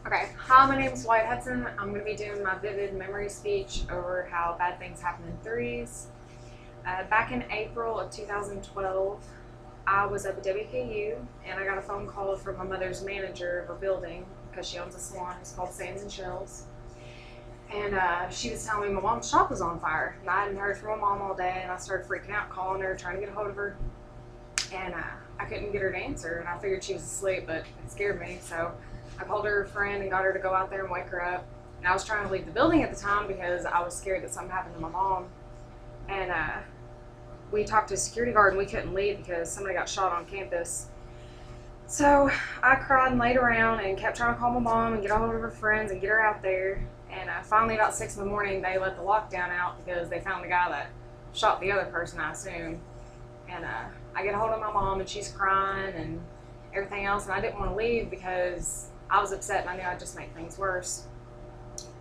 Okay, hi, my name is Wyatt Hudson. I'm going to be doing my vivid memory speech over how bad things happen in threes. Back in April of 2012, I was at the WKU and I got a phone call from my mother's manager of her building because she owns a salon. It's called Sands and Shells. And she was telling me my mom's shop was on fire. And I hadn't heard from my mom all day, and I started freaking out, calling her, trying to get a hold of her. And I couldn't get her to answer, and I figured she was asleep, but it scared me. So I called her friend and got her to go out there and wake her up. And I was trying to leave the building at the time because I was scared that something happened to my mom. And we talked to a security guard, and we couldn't leave because somebody got shot on campus. So I cried and laid around and kept trying to call my mom and get a hold of her friends and get her out there. And finally, about 6 in the morning, they let the lockdown out because they found the guy that shot the other person, I assume. And I get a hold of my mom, and she's crying and everything else. And I didn't want to leave because I was upset and I knew I'd just make things worse.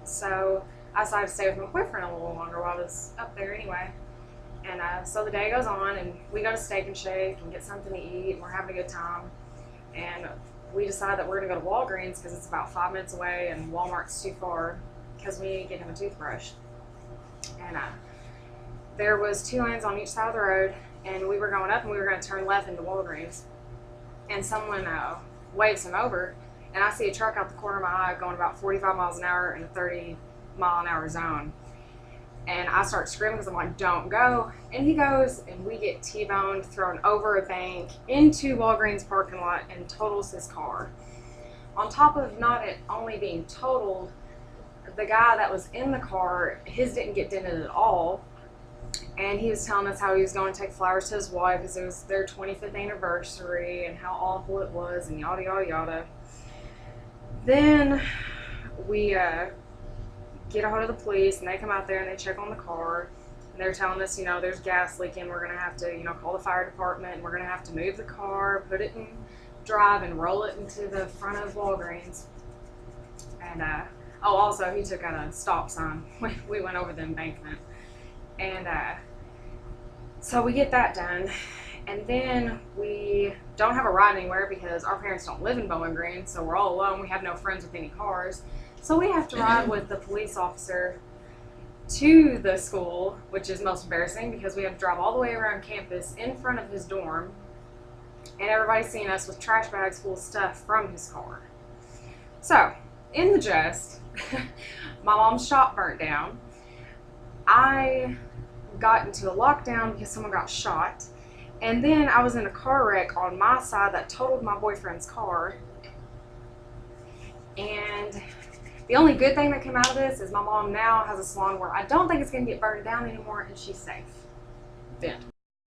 So I decided to stay with my boyfriend a little longer while I was up there anyway. And so the day goes on, and we go to Steak and Shake and get something to eat, and we're having a good time. And we decide that we're going to go to Walgreens because it's about 5 minutes away, and Walmart's too far because we need to get him a toothbrush. And there was 2 lanes on each side of the road, and we were going up, and we were going to turn left into Walgreens. And someone waves him over, and I see a truck out the corner of my eye going about 45 miles an hour in a 30-mile-an-hour zone. And I start screaming because I'm like, don't go. And he goes, and we get T-boned, thrown over a bank into Walgreens parking lot, and totals his car. On top of not it only being totaled, the guy that was in the car, his didn't get dented at all. And he was telling us how he was going to take flowers to his wife because it was their 25th anniversary and how awful it was and yada, yada, yada. Then we get a hold of the police, and they come out there and they check on the car. And they're telling us, there's gas leaking. We're going to have to, call the fire department, and we're going to have to move the car, put it in drive, and roll it into the front of Walgreens. And, also, he took out a stop sign. We went over the embankment. And so we get that done. And then we don't have a ride anywhere because our parents don't live in Bowling Green, so we're all alone. We have no friends with any cars. So we have to ride with the police officer to the school, which is most embarrassing because we have to drive all the way around campus in front of his dorm, and everybody's seeing us with trash bags full of stuff from his car. So, in the gist, my mom's shop burnt down. I got into a lockdown because someone got shot, and then I was in a car wreck on my side that totaled my boyfriend's car. And the only good thing that came out of this is my mom now has a salon where I don't think it's going to get burned down anymore, and she's safe. Then.